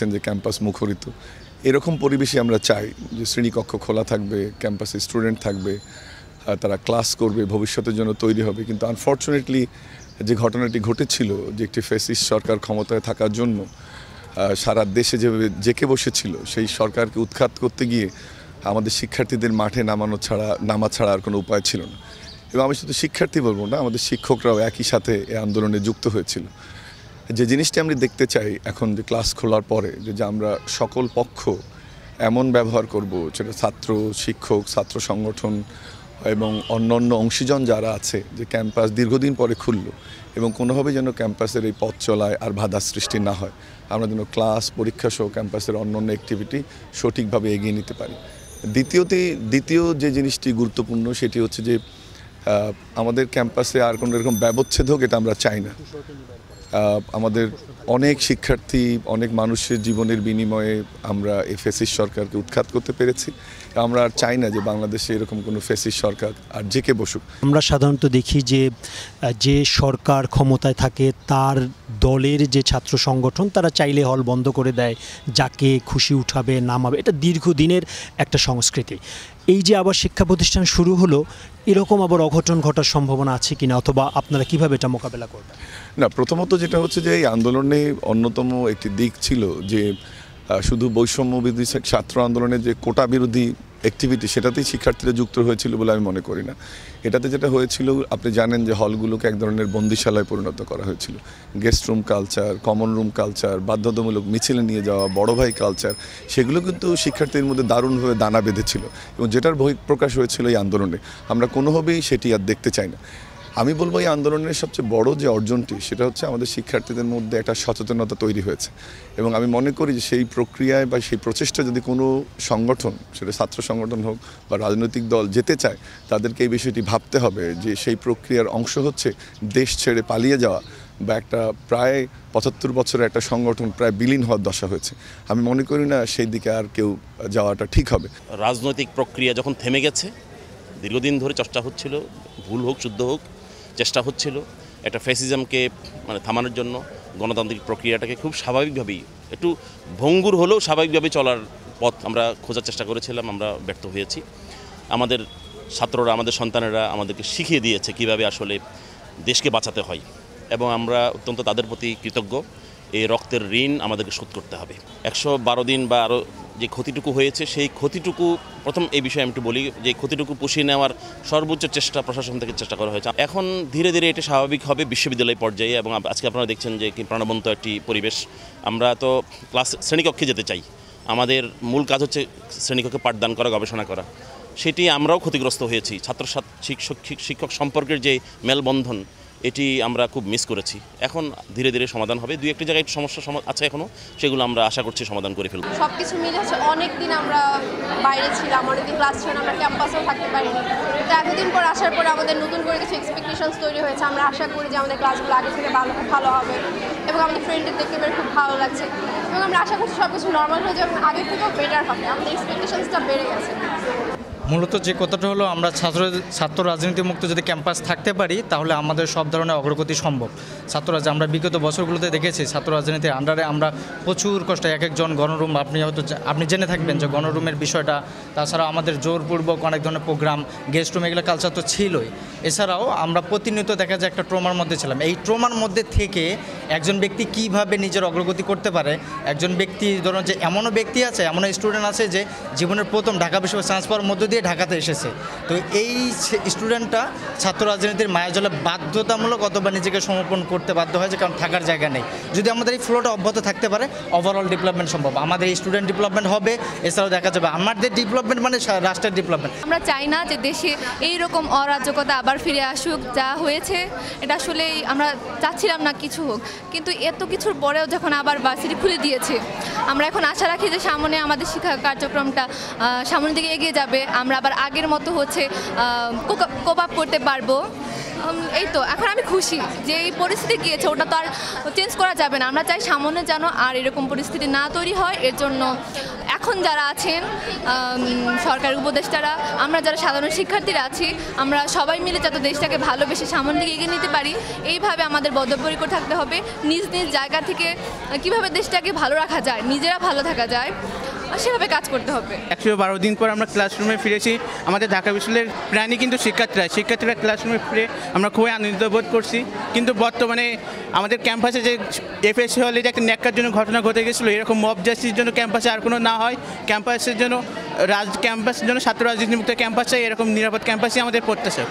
যে ক্যাম্পাস মুখরিত এরকম পরিবেশে আমরা চাই যে শ্রেণীকক্ষ খোলা থাকবে, ক্যাম্পাসে স্টুডেন্ট থাকবে, তারা ক্লাস করবে, ভবিষ্যতের জন্য তৈরি হবে। কিন্তু আনফর্চুনেটলি যে ঘটনাটি ঘটেছিল, যে একটি ফ্যাসিস্ট সরকার ক্ষমতায় থাকার জন্য সারা দেশে যেভাবে জেঁকে বসেছিল, সেই সরকারকে উৎখাত করতে গিয়ে আমাদের শিক্ষার্থীদের মাঠে নামা ছাড়া আর কোনো উপায় ছিল না। এবং আমি শুধু শিক্ষার্থী বলবো না, আমাদের শিক্ষকরাও একই সাথে এই আন্দোলনে যুক্ত হয়েছিল। যে জিনিসটি আমরা দেখতে চাই এখন, যে ক্লাস খোলার পরে যে আমরা সকল পক্ষ এমন ব্যবহার করব, সেটা ছাত্র, শিক্ষক, ছাত্র সংগঠন এবং অন্যান্য অংশীজন যারা আছে, যে ক্যাম্পাস দীর্ঘদিন পরে খুলল এবং কোনোভাবে যেন ক্যাম্পাসের এই পথ চলায় আর বাধা সৃষ্টি না হয়, আমরা যেন ক্লাস, পরীক্ষা সহ ক্যাম্পাসের অন্যান্য অ্যাক্টিভিটি সঠিকভাবে এগিয়ে নিতে পারি। দ্বিতীয় যে জিনিসটি গুরুত্বপূর্ণ সেটি হচ্ছে যে আমাদের ক্যাম্পাসে আর কোনো এরকম ব্যবচ্ছেদ হোক, এটা আমরা চাই না। আমাদের অনেক শিক্ষার্থী, অনেক মানুষের জীবনের বিনিময়ে আমরা এই ফ্যাসিস্ট সরকারকে উৎখাত করতে পেরেছি। আমরা আর চাই না যে বাংলাদেশে এরকম কোনো ফ্যাসিস্ট সরকার আর জেঁকে বসুক। আমরা সাধারণত দেখি যে সরকার ক্ষমতায় থাকে তার দলের যে ছাত্র সংগঠন তারা চাইলে হল বন্ধ করে দেয়, যাকে খুশি উঠাবে নামাবে, এটা দীর্ঘদিনের একটা সংস্কৃতি। এই যে আবার শিক্ষা প্রতিষ্ঠান শুরু হলো, এরকম আবার অঘটন ঘটার সম্ভাবনা আছে কিনা, অথবা আপনারা কিভাবে এটা মোকাবেলা করবেন? না, প্রথমত যেটা হচ্ছে যে এই আন্দোলনে অন্যতম একটি দিক ছিল যে শুধু বৈষম্য বিরোধী ছাত্র আন্দোলনের যে কোটা বিরোধী অ্যাক্টিভিটি, সেটাতেই শিক্ষার্থীরা যুক্ত হয়েছিল বলে আমি মনে করি না। এটাতে যেটা হয়েছিল, আপনি জানেন যে হলগুলোকে এক ধরনের বন্দিশালায় পরিণত করা হয়েছিল। Guest room culture, common room culture, বাধ্যতামূলক মিছিলে নিয়ে যাওয়া, বড় ভাই কালচার, সেগুলো কিন্তু শিক্ষার্থীদের মধ্যে দারুণভাবে দানা বেঁধেছিল এবং যেটার বহিঃপ্রকাশ হয়েছিল এই আন্দোলনে। আমরা কোনোভাবেই সেটি আর দেখতে চাই না। আমি বলবো এই আন্দোলনের সবচেয়ে বড় যে অর্জনটি, সেটা হচ্ছে আমাদের শিক্ষার্থীদের মধ্যে একটা সচেতনতা তৈরি হয়েছে। এবং আমি মনে করি যে সেই প্রক্রিয়ায় বা সেই প্রচেষ্টা যদি কোনো সংগঠন, সেটা ছাত্র সংগঠন হোক বা রাজনৈতিক দল যেতে চায়, তাদেরকে এই বিষয়টি ভাবতে হবে যে সেই প্রক্রিয়ার অংশ হচ্ছে দেশ ছেড়ে পালিয়ে যাওয়া বা একটা প্রায় ৭৫ বছরের একটা সংগঠন প্রায় বিলীন হওয়ার দশা হয়েছে। আমি মনে করি না সেই দিকে আর কেউ যাওয়াটা ঠিক হবে। রাজনৈতিক প্রক্রিয়া যখন থেমে গেছে, দীর্ঘদিন ধরে চর্চা হচ্ছিল, ভুল হোক শুদ্ধ হোক, চেষ্টা হচ্ছিল একটা ফ্যাসিজমকে থামানোর জন্য, গণতান্ত্রিক প্রক্রিয়াটাকে খুব স্বাভাবিকভাবেই, একটু ভঙ্গুর হলেও স্বাভাবিকভাবে চলার পথ আমরা খোঁজার চেষ্টা করেছিলাম। আমরা ব্যর্থ হয়েছি। আমাদের ছাত্ররা, আমাদের সন্তানেরা আমাদেরকে শিখিয়ে দিয়েছে কীভাবে আসলে দেশকে বাঁচাতে হয়, এবং আমরা অত্যন্ত তাদের প্রতি কৃতজ্ঞ। এই রক্তের ঋণ আমাদেরকে শোধ করতে হবে। ১১২ দিন বা আরও যে ক্ষতিটুকু হয়েছে, সেই ক্ষতিটুকু, প্রথম এই বিষয়ে আমি একটু বলি, যে ক্ষতিটুকু পুষিয়ে নেওয়ার সর্বোচ্চ চেষ্টা প্রশাসন থেকে চেষ্টা করা হয়েছে। এখন ধীরে ধীরে এটা স্বাভাবিক হবে বিশ্ববিদ্যালয় পর্যায়ে, এবং আজকে আপনারা দেখছেন যে কি প্রাণবন্ত একটি পরিবেশ। আমরা তো শ্রেণীকক্ষে যেতে চাই, আমাদের মূল কাজ হচ্ছে শ্রেণীকক্ষে পাঠদান করা, গবেষণা করা। সেটি আমরাও ক্ষতিগ্রস্ত হয়েছি। ছাত্র শিক্ষক সম্পর্কের যে মেলবন্ধন, এটি আমরা খুব মিস করেছি। এখন ধীরে ধীরে সমাধান হবে। দুই একটি জায়গায় সমস্যা আছে এখনও, সেগুলো আমরা আশা করছি সমাধান করে ফেলব। সব কিছু মিলে হচ্ছে অনেক দিন আমরা বাইরে ছিলাম, অনেকদিন ক্লাস ছিলাম, আমরা ক্যাম্পাসেও থাকতে পারিনি। তো এতদিন পর আসার পরে আমাদের নতুন করে কিছু এক্সপেকটেশনস তৈরি হয়েছে। আমরা আশা করি যে আমাদের ক্লাসগুলো আগে থেকে ভালো হবে, এবং আমাদের ফ্রেন্ডদের দেখতে পেরে খুব ভালো লাগছে, এবং আমরা আশা করছি সব কিছু নর্মাল হয়ে যাবে, আগে থেকেও বেটার হবে। আমাদের এক্সপেকটেশনসটা বেড়ে গেছে। মূলত যে কথাটা হলো, আমরা ছাত্র রাজনীতি মুক্ত যদি ক্যাম্পাস থাকতে পারি, তাহলে আমাদের সব ধরনের অগ্রগতি সম্ভব। ছাত্ররা যে আমরা বিগত বছরগুলোতে দেখেছি, ছাত্র রাজনীতির আন্ডারে আমরা প্রচুর কষ্ট, এক একজন গণরুম, আপনি জেনে থাকবেন যে গণরুমের বিষয়টা, তাছাড়াও আমাদের জোরপূর্বক অনেক ধরনের প্রোগ্রাম, গেস্ট রুম, এগুলো কালচার তো ছিলই। এছাড়াও আমরা প্রতিনিয়ত দেখা যায় একটা ট্রমার মধ্যে ছিলাম। এই ট্রমার মধ্যে থেকে একজন ব্যক্তি কিভাবে নিজের অগ্রগতি করতে পারে, একজন ব্যক্তি, ধরুন যে এমনও ব্যক্তি আছে, এমনও স্টুডেন্ট আছে যে জীবনের প্রথম ঢাকা বিশ্ববিদ্যালয় সায়েন্স পাওয়ার মধ্য দিয়ে ঢাকাতে এসেছে। তো এই স্টুডেন্টটা ছাত্র রাজনীতির মায়াজালে বাধ্যতামূলক অথবা নিজেকে সমর্পণ করতে বাধ্য হয়েছে, কারণ থাকার জায়গা নেই। যদি আমাদের এই ফ্লোটা অব্যাহত থাকতে পারে, ওভারঅল ডেভেলপমেন্ট সম্ভব। আমাদের স্টুডেন্ট ডেভেলপমেন্ট হবে, এছাড়াও দেখা যাবে আমাদের ডেভেলপমেন্ট মানে রাষ্ট্রের ডেভেলপমেন্ট। আমরা চাই না যে দেশে এইরকম অরাজকতা আবার ফিরে আসুক। যা হয়েছে এটা আসলে আমরা চাচ্ছিলাম না কিছু হোক, কিন্তু এত কিছুর পরেও যখন আবার ভার্সিটি খুলে দিয়েছে, আমরা এখন আশা রাখি যে সামনে আমাদের শিক্ষা কার্যক্রমটা সামনের দিকে এগিয়ে যাবে। আমরা আবার আগের মতো হচ্ছে কোপ আপ করতে পারবো। এই তো এখন আমি খুশি যে এই পরিস্থিতি গিয়েছে, ওটা তো আর চেঞ্জ করা যাবে না। আমরা চাই সামনে যেন আর এরকম পরিস্থিতি না তৈরি হয়। এর জন্য এখন যারা আছেন সরকারি উপদেষ্টারা, আমরা যারা সাধারণ শিক্ষার্থীরা আছি, আমরা সবাই মিলে যাতে দেশটাকে ভালোবেসে সামনের দিকে এগিয়ে নিতে পারি, এইভাবে আমাদের বদ্ধপরিকর থাকতে হবে। নিজ নিজ জায়গা থেকে কিভাবে দেশটাকে ভালো রাখা যায়, নিজেরা ভালো থাকা যায়, সেভাবে কাজ করতে হবে। 112 দিন পর আমরা ক্লাসরুমে ফিরেছি। আমাদের ঢাকা বিশ্ববিদ্যালয়ের প্রাণী কিন্তু শিক্ষার্থীরা ক্লাসরুমে ফিরে আমরা খুবই আনন্দিত বোধ করছি। কিন্তু বর্তমানে আমাদের ক্যাম্পাসে যে এফএসসি হলে যে একটা ন্যাক্কারজনক ঘটনা ঘটে গেছিলো, এরকম মব জাস্টিসের জন্য ক্যাম্পাসে আর কোনো না হয়, ক্যাম্পাসের জন্য ছাত্র রাজনীতিমুক্ত ক্যাম্পাস চাই, এরকম নিরাপদ ক্যাম্পাসই আমাদের প্রত্যাশা।